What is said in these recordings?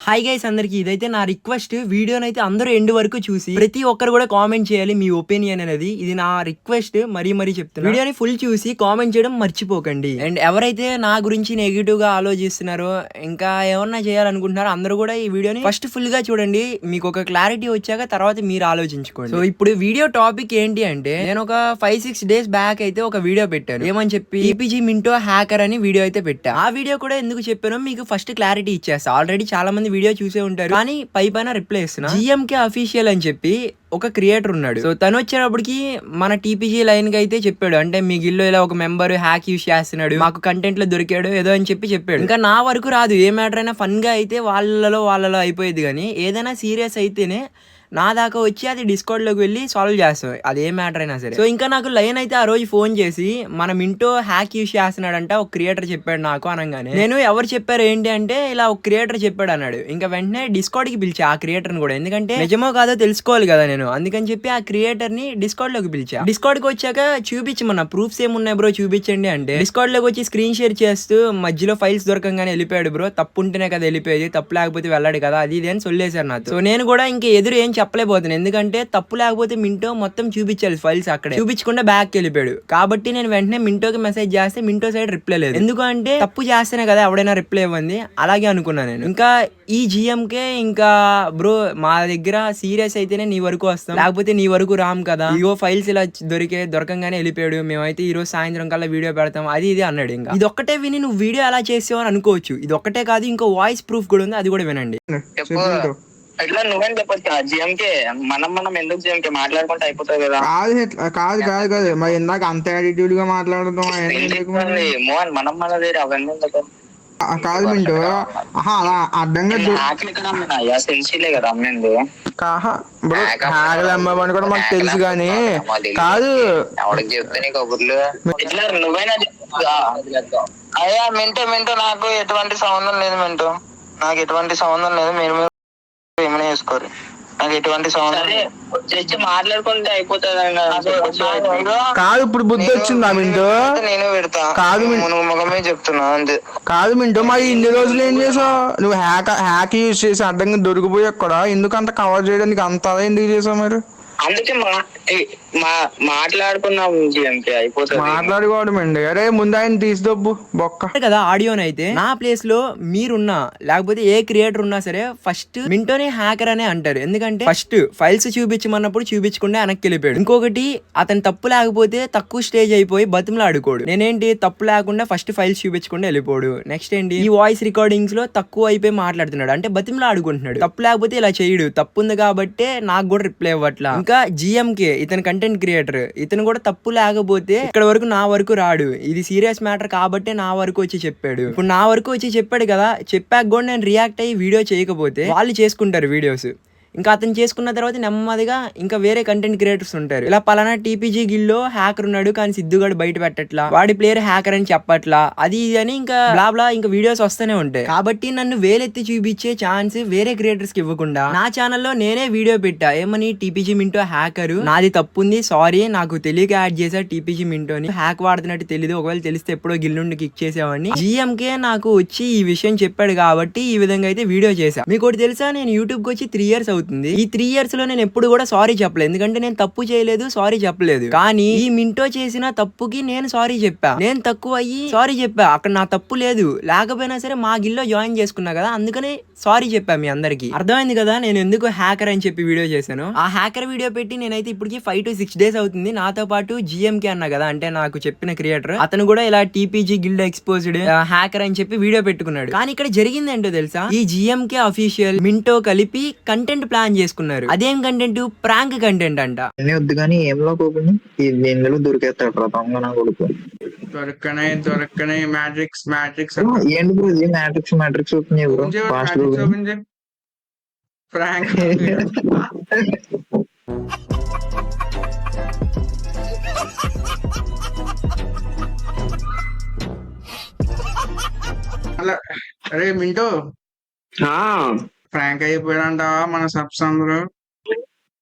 Hi guys అందరికి ఇదైతే నా రిక్వెస్ట్. వీడియోనైతే అందరూ ఎండ్ వరకు చూసి ప్రతి ఒక్కరు కూడా కామెంట్ చేయాలి మీ ఒపీనియన్ అనేది. ఇది నా రిక్వెస్ట్, మరీ చెప్తున్నా. వీడియోని ఫుల్ చూసి కామెంట్ చేయడం మర్చిపోకండి. అండ్ ఎవరైతే నా గురించి నెగిటివ్ గా ఆలోచిస్తున్నారో ఇంకా ఏమన్నా చేయాలనుకుంటున్నారో అందరూ కూడా ఈ వీడియోని ఫస్ట్ ఫుల్ గా చూడండి. మీకు ఒక క్లారిటీ వచ్చాక తర్వాత మీరు ఆలోచించుకోండి. సో ఇప్పుడు వీడియో టాపిక్ ఏంటి అంటే, నేను ఒక 5-6 days బ్యాక్ అయితే ఒక వీడియో పెట్టాను. ఏమని చెప్పి టీపీజీ మింటో హ్యాకర్ అని వీడియో అయితే పెట్టా. ఆ వీడియో కూడా ఎందుకు చెప్పానో మీకు ఫస్ట్ క్లారిటీ ఇచ్చేస్తా. ఆల్రెడీ చాలా మంది వీడియో చూసే ఉంటారు, కానీ పైన రిప్లై ఇస్తున్నా. జిఎంకే అఫీషియల్ అని చెప్పి ఒక క్రియేటర్ ఉన్నాడు. సో తను వచ్చేటప్పటికి మన టీపీజీ లైన్ కి అయితే చెప్పాడు, అంటే మీ గిల్లో ఇలా ఒక మెంబర్ హ్యాక్ యూస్ చేస్తున్నాడు, మాకు కంటెంట్ లో దొరికాడు ఏదో అని చెప్పాడు. ఇంకా నా వరకు రాదు. ఏ మ్యాటర్ అయినా ఫన్ గా అయితే వాళ్ళలో అయిపోయేది, కానీ ఏదైనా సీరియస్ అయితేనే నా దాకా వచ్చి అది డిస్కౌంట్ లోకి వెళ్ళి సాల్వ్ చేస్తాం, అది ఏ మ్యాటర్ అయినా సరే. సో ఇంకా నాకు లైన్ అయితే ఆ రోజు ఫోన్ చేసి మన మింటో హ్యాక్ యూస్ చేస్తున్నాడంట ఒక క్రియేటర్ చెప్పాడు నాకు అనగానే, నేను ఎవరు చెప్పారు ఏంటి అంటే ఇలా ఒక క్రియేటర్ చెప్పాడు అన్నాడు. ఇంకా వెంటనే డిస్కౌంట్ కి పిలిచా ఆ క్రియేటర్ ని కూడా, ఎందుకంటే నిజమో కాదో తెలుసుకోవాలి కదా నేను. అందుకని చెప్పి ఆ క్రియేటర్ ని డిస్కౌంట్ లోకి పిలిచా. డిస్కౌంట్ కి వచ్చాక చూపించమన్న ప్రూఫ్స్ ఏమున్నాయి బ్రో చూపించండి అంటే, డిస్కౌంట్ లోకి వచ్చి స్క్రీన్ షేర్ చేస్తూ మధ్యలో ఫైల్స్ దొరకంగానే వెళ్ళిపోయాడు. బ్రో తప్పు ఉంటేనే కదా వెళ్ళిపోయేది, తప్పు లేకపోతే వెళ్ళాడు కదా, అది ఇది అని సొల్లేశారు నాకు. సో నేను కూడా ఇంకా ఎదురు ఏం చెప్పలేకపోతున్నాను, ఎందుకంటే తప్పు లేకపోతే మింటో మొత్తం చూపించాలి ఫైల్స్, అక్కడే చూపించకుండా బ్యాక్ వెళ్ళిపోయాడు. కాబట్టి నేను వెంటనే మింటోకి మెసేజ్ చేస్తే మింటో సైడ్ రిప్లై లేదు. ఎందుకంటే తప్పు చేస్తేనే కదా ఎవడైనా రిప్లై ఇవ్వండి, అలాగే అనుకున్నాను నేను. ఇంకా ఈ జిఎంకే ఇంకా బ్రో మా దగ్గర సీరియస్ అయితేనే నీ వరకు వస్తాం, లేకపోతే నీ వరకు రామ్ కదా, ఇగో ఫైల్స్ ఇలా దొరకంగానే వెళ్ళిపోయాడు, మేమైతే ఈ రోజు సాయంత్రం కల్లా వీడియో పెడతాం అది ఇది అన్నాడు. ఇంకా ఇది ఒక్కటే విని నువ్వు వీడియో ఎలా చేసావు అని అనుకోవచ్చు. ఇది ఒక్కటే కాదు, ఇంకో వాయిస్ ప్రూఫ్ కూడా ఉంది, అది కూడా వినండి. ఇట్లా నువ్వేం చెప్పొచ్చు జిఎంకే, మనం ఎందుకు జిఎంకే మాట్లాడుకుంటే అయిపోతుంది కదా. కాదు మరి ఇందాక అంత యాటిట్యూడ్ గా మాట్లాడడం మోహన్ మనం మనదే అవన్నీ కాదు మింటో. అలా అడ్డంగా సెన్సీలే కదా అమ్మింది. అమ్మని కూడా మాకు తెలుసు కానీ కాదు ఎవడికి చెప్తే నీకు కబుర్లు ఇట్లా నువ్వైనా అయ్యా మింటో నాకు ఎటువంటి సంబంధం లేదు. మింటో నాకు ఎటువంటి సంబంధం లేదు, మీరు ఏమైనా చేసుకోరు, నాకు ఎటువంటి సంబంధం మాట్లాడుకుంటే అయిపోతుంది. కాదు ఇప్పుడు బుద్ధి వచ్చిందా మింటో? నేను పెడతా. కాదు నువ్వు ముఖమే చెప్తున్నా అంతే. కాదు మింటో, మరి ఇన్ని రోజులు ఏం చేసావు నువ్వు? హ్యాక్ యూజ్ చేసి అడ్డంగా దొరికిపోయాక కూడా ఎందుకు అంత కవర్ చేయడానికి అంత ఎందుకు చేసావు మీరు? అందుకే మాట్లాడుకున్నాం అయిపోతుంది, మాట్లాడుకోవడం అండి. అరే ముందు ఆయన తీసిదబ్బు బొక్క కదా. ఆడియోని అయితే నా ప్లేస్ లో మీరున్నా లేకపోతే ఏ క్రియేటర్ ఉన్నా సరే ఫస్ట్ మింటోనే హ్యాకర్ అనే అంటారు, ఎందుకంటే ఫస్ట్ ఫైల్స్ చూపించమన్నప్పుడు చూపించకుండా వెనక్కి వెళ్ళిపోయాడు. ఇంకొకటి అతను తప్పు లేకపోతే తక్కువ స్టేజ్ అయిపోయి బతిమలు ఆడుకోడు. నేనేంటి తప్పు లేకుండా ఫస్ట్ ఫైల్స్ చూపించకుండా వెళ్ళిపోడు. నెక్స్ట్ ఏంటి ఈ వాయిస్ రికార్డింగ్స్ లో తక్కువ అయిపోయి మాట్లాడుతున్నాడు, అంటే బతిమలు ఆడుకుంటున్నాడు. తప్పు లేకపోతే ఇలా చేయడు, తప్పు ఉంది కాబట్టి నాకు కూడా రిప్లై ఇవ్వట్లా. ఇంకా జిఎంకే ఇతను కంటెంట్ క్రియేటర్, ఇతను కూడా తప్పు లేకపోతే ఇక్కడ వరకు నా వరకు రాడు. ఇది సీరియస్ మ్యాటర్ కాబట్టి నా వరకు వచ్చి చెప్పాడు. ఇప్పుడు నా వరకు వచ్చి చెప్పాడు కదా, చెప్పాక కూడా నేను రియాక్ట్ అయ్యి వీడియో చేయకపోతే వాళ్ళు చేసుకుంటారు వీడియోస్. ఇంకా అతను చేసుకున్న తర్వాత నెమ్మదిగా ఇంకా వేరే కంటెంట్ క్రియేటర్స్ ఉంటారు, ఇలా పలానా టీపీజీ గిల్లో హ్యాకర్ ఉన్నాడు కానీ సిద్ధుగాడు బయట పెట్టట్లా, వాడి ప్లేయర్ హ్యాకర్ అని చెప్పట్లా, అది ఇది అని ఇంకా బ్లా ఇంకా వీడియోస్ వస్తూనే ఉంటాయి. కాబట్టి నన్ను వేలెత్తి చూపించే ఛాన్స్ వేరే క్రియేటర్స్ కి ఇవ్వకుండా నా ఛానల్లో నేనే వీడియో పెట్టా, ఏమని టీపీజీ మింటో హ్యాకర్, నాది తప్పుంది, సారీ, నాకు తెలియక యాడ్ చేశా టీపీజీ మింటోని, హ్యాక్ వాడుతున్నట్టు తెలియదు, ఒకవేళ తెలిస్తే ఎప్పుడో గిల్లుండి కిక్ చేసేవాడిని. జిఎంకే నాకు వచ్చి ఈ విషయం చెప్పాడు కాబట్టి ఈ విధంగా అయితే వీడియో చేశా. మీకు ఒకటి తెలుసా, నేను యూట్యూబ్ కి వచ్చి 3 years అవుతుంది. ఈ 3 years లో నేను ఎప్పుడు కూడా సారీ చెప్పలేదు, ఎందుకంటే నేను తప్పు చేయలేదు, సారీ చెప్పలేదు. కానీ ఈ మింటో చేసిన తప్పుకి నేను సారీ చెప్పా, నేను తక్కువ అయ్యి సారీ చెప్పా. అక్కడ నా తప్పు లేదు, లేకపోయినా సరే మా గిల్లో జాయిన్ చేసుకున్నా కదా, అందుకని సారీ చెప్పా మీ అందరికి. అర్థమైంది కదా నేను ఎందుకు హ్యాకర్ అని చెప్పి వీడియో చేశాను. ఆ హ్యాకర్ వీడియో పెట్టి నేనైతే ఇప్పటికి 5 to 6 days అవుతుంది. నాతో పాటు జిఎంకే అన్నా కదా, అంటే నాకు చెప్పిన క్రియేటర్, అతను కూడా ఇలా టీపీజీ గిల్డ్ ఎక్స్పోజ్డ్ హ్యాకర్ అని చెప్పి వీడియో పెట్టుకున్నాడు. కానీ ఇక్కడ జరిగింది ఏంటో తెలుసా, ఈ జిఎంకే అఫీషియల్ మింటో కలిపి కంటెంట్ ప్లాన్ చేసుకున్నారు. అదేం కంటెంట్? ప్రాంక్ కంటెంట్ అంట. వద్దు కానీ ఏంలో ఇందులో దొరికేస్తాడు నా కొడుకు. దొరకనే మ్యాట్రిక్స్ ఏంటి బ్రో ఇది మ్యాట్రిక్స్ ఓపెన్ ఫ్రాంక్ అరే మింటో ఫ్రాంక్ అయిపోయాడంట మన సబ్స్ అందరూ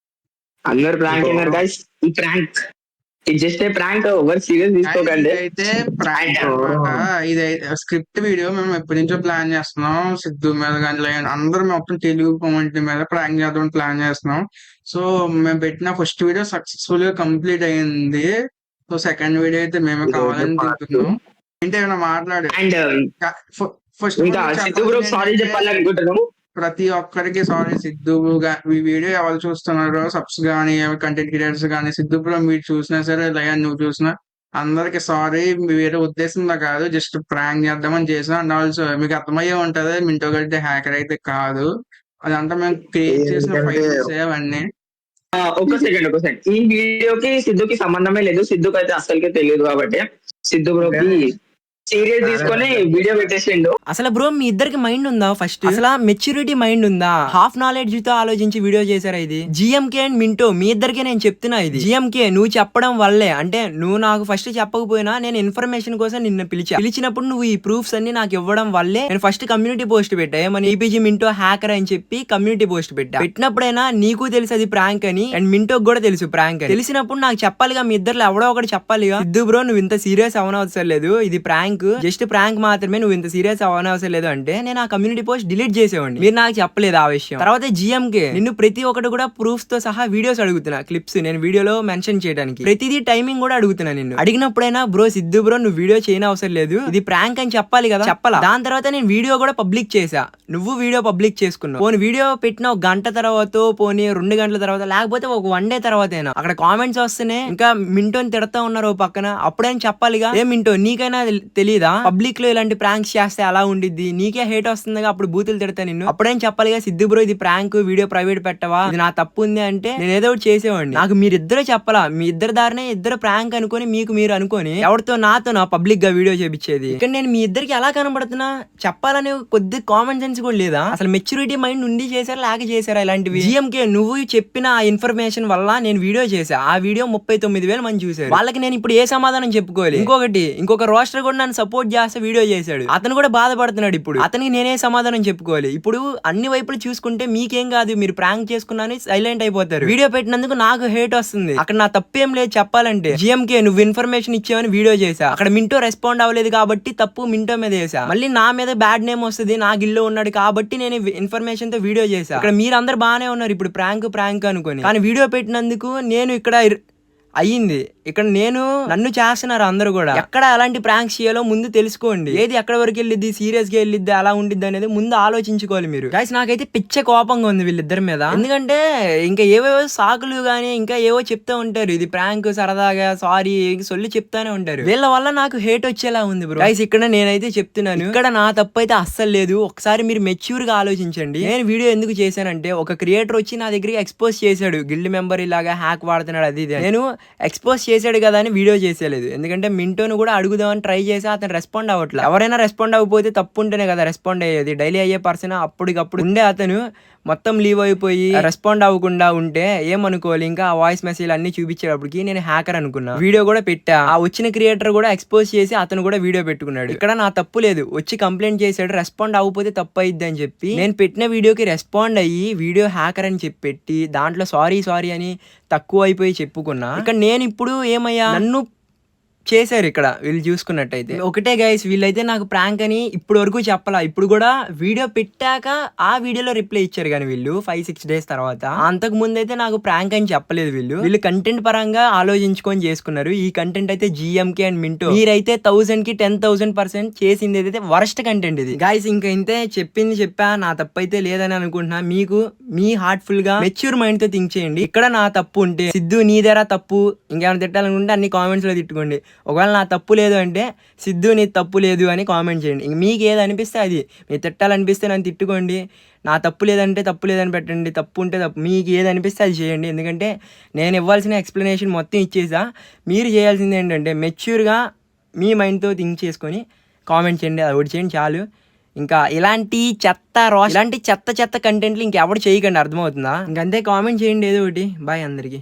ప్రాంక్ అయినారు గైస్. ఈ ప్రాంక్ ఇది జస్ట్ ప్రాంక్, ఎవరు సీరియస్ తీసుకోకండి. ఇదైతే ప్రాంక్ అన్నమాట. ఇదైతే స్క్రిప్ట్ వీడియో మేము ఎప్పటి నుంచో ప్లాన్ చేస్తున్నాం. సిద్ధు మీద కానీ అందరూ మొత్తం తెలుగు కమ్యూనిటీ మీద ప్రాంక్ చేద్దాం ప్లాన్ చేస్తున్నాం. సో మేము పెట్టిన ఫస్ట్ వీడియో సక్సెస్ఫుల్ గా కంప్లీట్ అయింది. సో సెకండ్ వీడియో అయితే మేమే కావాలని తింటున్నాం. అంటే ఏమైనా మాట్లాడే అండ్ ఫస్ట్ ఇంకా సిద్ధు బ్రో సారీ చెప్పాలనుకుంటున్నాము. ప్రతి ఒక్కరికి సారీ. సిద్ధు ఈ వీడియో ఎవరు చూస్తున్నారో సబ్స్ గానీ కంటెంట్ క్రియేటర్స్ గానీ, సిద్ధు బ్రో మీరు చూసినా సరే లయన్ నువ్వు చూసినా అందరికి సారీ. వేరే ఉద్దేశంలో కాదు, జస్ట్ ప్రాంక్ చేద్దామని చేసాం. అండ్ ఆల్సో మీకు అర్థమయ్యే ఉంటది మింటో గడ్డి హ్యాకర్ అయితే కాదు, అదంతా మేము క్రియేట్ చేసిన ఫైల్స్ అవన్నీ. ఒక సెకండ్ ఈ వీడియోకి సిద్ధుకి సంబంధమే లేదు. సిద్ధుకి అయితే అసలుకే తెలియదు కాబట్టి సిద్ధు బ్రోకి సీరియస్ తీసుకొని వీడియో పెట్టేసిండు. అసలు బ్రో మీ ఇద్దరికి మైండ్ ఉందా? ఫస్ట్ అసలు మెచ్యూరిటీ మైండ్ ఉందా? హాఫ్ నాలెడ్జ్ తో ఆలోచించి వీడియో చేశారా ఇది? జిఎంకే అండ్ మింటో మీ ఇద్దరికి నేను చెప్తున్నా, ఇది జిఎంకే నువ్వు చెప్పడం వల్లే, అంటే నువ్వు నాకు ఫస్ట్ చెప్పకపోయినా నేను ఇన్ఫర్మేషన్ కోసం నిన్ను పిలిచినప్పుడు నువ్వు ఈ ప్రూఫ్స్ అన్ని నాకు ఇవ్వడం వల్లే నేను ఫస్ట్ కమ్యూనిటీ పోస్ట్ పెట్టా. ఏమని ఈపీజీ మింటో హ్యాకర్ అని చెప్పి కమ్యూనిటీ పోస్ట్ పెట్టినప్పుడైనా నీకు తెలుసు అది ప్రాంక్ అని, అండ్ మింటోకి కూడా తెలుసు ప్రాంక్ అని. తెలిసినప్పుడు నాకు చెప్పాలిగా, మీ ఇద్దరు ఎవడో ఒకటి చెప్పాలిగా. సిద్ధు బ్రో నువ్వు ఇంత సీరియస్ అవనవసరం లేదు, ఇది ప్రాంక్, జస్ట్ ప్రాంక్ మాత్రమే, నువ్వు ఇంత సీరియస్ అవనవసరం లేదు అంటే నేను ఆ కమ్యూనిటీ పోస్ట్ డిలీట్ చేసేవాడిని. మీరు నాకు చెప్పలేదు ఆ విషయం. తర్వాత జిఎంకే నిన్ను ప్రతి ఒక్కటి కూడా ప్రూఫ్స్ తో సహా వీడియోస్ అడుగుతున్నా, క్లిప్స్ నేను వీడియోలో మెన్షన్ చేయడానికి, ప్రతిదీ టైమింగ్ కూడా అడుగుతున్నా. నిన్ను అడిగినప్పుడైనా బ్రో సిద్ధు బ్రో నువ్వు వీడియో చేయని అవసరం లేదు, ఇది ప్రాంక్ అని చెప్పాలి కదా, చెప్పాలా? దాని తర్వాత నేను వీడియో కూడా పబ్లిక్ చేసా, నువ్వు వీడియో పబ్లిక్ చేసుకున్నావు. పోనీ వీడియో పెట్టిన ఒక గంట తర్వాత, పోనీ 2 గంటల తర్వాత, లేకపోతే ఒక 1 డే తర్వాత అక్కడ కామెంట్స్ వస్తేనే ఇంకా మింటోని తిడతా ఉన్నారు పక్కన, అప్పుడైనా చెప్పాలిగా. ఏ మింటో నీకైనా తెలీదా పబ్లిక్ లో ఇలాంటి ప్రాంక్స్ చేస్తే అలా ఉండిద్ది, నీకే హేట్ వస్తుందిగా, అప్పుడు బూతులు తిడతా నిన్ను, అప్పుడేం చెప్పాలిగా సిద్ధు బ్రో ఇది ప్రాంక్, వీడియో ప్రైవేట్ పెట్టవా, ఇది నా తప్పు ఉంది అంటే నేను ఏదో ఒకటి చేసేవాడిని. నాకు మీరిద్దరే చెప్పాలా, మీ ఇద్దరు దారినే ఇద్దరు ప్రాంక్ అనుకొని మీరు అనుకొని ఎవరితో నాతో నా పబ్లిక్ గా వీడియో చేపించేది. ఇక్కడ నేను మీ ఇద్దరికి ఎలా కనబడుతున్నా చెప్పాలని కొద్ది కామన్ సెన్స్ కూడా లేదా? అసలు మెచ్యూరిటీ మైండ్ ఉండి చేశారా లేక చేశారా ఇలాంటివి? జిఎంకే నువ్వు చెప్పిన ఆ ఇన్ఫర్మేషన్ వల్ల నేను వీడియో చేశా, ఆ వీడియో 39,000 మంది చూసారు. వాళ్ళకి నేను ఇప్పుడు ఏ సమాధానం చెప్పుకోవాలి? ఇంకొక రోస్టర్ కూడా నన్ను సపోర్ట్ చేస్తే వీడియో చేశాడు, అతను కూడా బాధపడుతున్నాడు. ఇప్పుడు అతనికి నేనే సమాధానం చెప్పుకోవాలి? ఇప్పుడు అన్ని వైపులు చూసుకుంటే మీకేం కాదు, మీరు ప్రాంక్ చేసుకున్నాను సైలెంట్ అయిపోతారు. వీడియో పెట్టినందుకు నాకు హేట్ వస్తుంది, అక్కడ నా తప్పేం లేదు చెప్పాలంటే. జిఎంకే నువ్వు ఇన్ఫర్మేషన్ ఇచ్చావని వీడియో చేశా, అక్కడ మింటో రెస్పాండ్ అవ్వలేదు కాబట్టి తప్పు మింటో మీద చేశా, మళ్ళీ నా మీద బ్యాడ్ నేమ్ వస్తుంది, నా గిల్లో ఉన్నాడు కాబట్టి నేను ఇన్ఫర్మేషన్ తో వీడియో చేశా. ఇక్కడ మీరందరూ బాగానే ఉన్నారు ఇప్పుడు ప్రాంక్ అనుకొని, కానీ వీడియో పెట్టినందుకు నేను ఇక్కడ అయ్యింది. ఇక్కడ నన్ను చేస్తున్నారు అందరూ కూడా. ఎక్కడ అలాంటి ప్రాంక్స్ చేయాలో ముందు తెలుసుకోండి, ఏది ఎక్కడ వరకు వెళ్ళిద్ది, సీరియస్ గా వెళ్ళిద్ది, అలా ఉండిద్ది అనేది ముందు ఆలోచించుకోవాలి మీరు. గైస్ నాకైతే పిచ్చ కోపంగా ఉంది వీళ్ళిద్దరి మీద, ఎందుకంటే ఇంకా ఏవేవో సాకులు గానీ ఇంకా ఏవో చెప్తా ఉంటారు, ఇది ప్రాంక్ సరదాగా సారీ సొల్లు చెప్తానే ఉంటారు. వీళ్ళ వల్ల నాకు హేట్ వచ్చేలా ఉంది బ్రో. గైస్ ఇక్కడ నేనైతే చెప్తున్నాను, ఇక్కడ నా తప్పు అయితే అస్సలు లేదు. ఒకసారి మీరు మెచ్యూర్ గా ఆలోచించండి. నేను వీడియో ఎందుకు చేశానంటే, ఒక క్రియేటర్ వచ్చి నా దగ్గరికి ఎక్స్పోజ్ చేశాడు, గిల్డ్ మెంబర్ ఇలాగా హ్యాక్ వాడుతున్నాడు అది ఇది, నేను ఎక్స్పోజ్ చేశాడు కదా అని వీడియో చేసేలేదు. ఎందుకంటే మింటోను కూడా అడుగుదామని ట్రై చేసి అతను రెస్పాండ్ అవ్వట్లేదు. ఎవరైనా రెస్పాండ్ అవ్వకపోతే తప్పు ఉంటేనే కదా రెస్పాండ్ అయ్యేది. డైలీ అయ్యే పర్సన్ అప్పటికప్పుడు ఉండే అతను మొత్తం లీవ్ అయిపోయి రెస్పాండ్ అవ్వకుండా ఉంటే ఏమనుకోవాలి. ఇంకా ఆ వాయిస్ మెసేజ్ అన్ని చూపించేటప్పటికి నేను హ్యాకర్ అనుకున్నా, వీడియో కూడా పెట్టా. ఆ వచ్చిన క్రియేటర్ కూడా ఎక్స్పోజ్ చేసి అతను కూడా వీడియో పెట్టుకున్నాడు. ఇక్కడ నా తప్పు లేదు, వచ్చి కంప్లైంట్ చేశాడు, రెస్పాండ్ అవ్వకపోతే తప్పు అయ్యిద్ది అని చెప్పి నేను పెట్టిన వీడియోకి రెస్పాండ్ అయ్యి వీడియో హ్యాకర్ అని చెప్పి పెట్టి దాంట్లో సారీ అని తక్కువ అయిపోయి చెప్పుకున్నా. ఇక్కడ నేను ఇప్పుడు ఏమయ్యా, నన్ను చేశారు ఇక్కడ వీళ్ళు చూసుకున్నట్టయితే. ఒకటే గైస్, వీళ్ళైతే నాకు ప్రాంక్ అని ఇప్పుడు వరకు చెప్పాలా, ఇప్పుడు కూడా వీడియో పెట్టాక ఆ వీడియోలో రిప్లై ఇచ్చారు. కానీ వీళ్ళు 5-6 డేస్ తర్వాత, అంతకు ముందు అయితే నాకు ప్రాంక్ అని చెప్పలేదు. వీళ్ళు కంటెంట్ పరంగా ఆలోచించుకొని చేసుకున్నారు. ఈ కంటెంట్ అయితే జిఎంకే అండ్ మింటో మీరైతే 1000కి 10,000% చేసింది ఏదైతే వరస్ట్ కంటెంట్ ఇది. గైస్ ఇంకా ఇంతే, చెప్పా, నా తప్పు అయితే లేదని అనుకుంటున్నా. మీకు మీ హార్ట్ఫుల్ గా మెచ్యూర్ మైండ్ తో థింక్ చేయండి. ఇక్కడ నా తప్పు ఉంటే సిద్ధు నీ దగ్గర తప్పు, ఇంకేమైనా తిట్టాలనుకుంటే అన్ని కామెంట్స్ లో తిట్టుకోండి. ఒకవేళ నా తప్పు లేదు అంటే సిద్ధు నీ తప్పు లేదు అని కామెంట్ చేయండి. ఇంక మీకు ఏది అనిపిస్తే అది, మీరు తిట్టాలనిపిస్తే నన్ను తిట్టుకోండి, నా తప్పు లేదంటే తప్పు లేదని పెట్టండి, తప్పు ఉంటే తప్పు, మీకు ఏది అనిపిస్తే అది చేయండి. ఎందుకంటే నేను ఇవ్వాల్సిన ఎక్స్ప్లెనేషన్ మొత్తం ఇచ్చేసా. మీరు చేయాల్సింది ఏంటంటే మెచ్యూర్గా మీ మైండ్తో థింక్ చేసుకొని కామెంట్ చేయండి, అది ఒకటి చేయండి చాలు. ఇంకా ఇలాంటి చెత్త కంటెంట్లు ఇంకెవరు చేయకండి, అర్థమవుతుందా? ఇంకంతే, కామెంట్ చేయండి ఏదో ఒకటి. బాయ్ అందరికీ.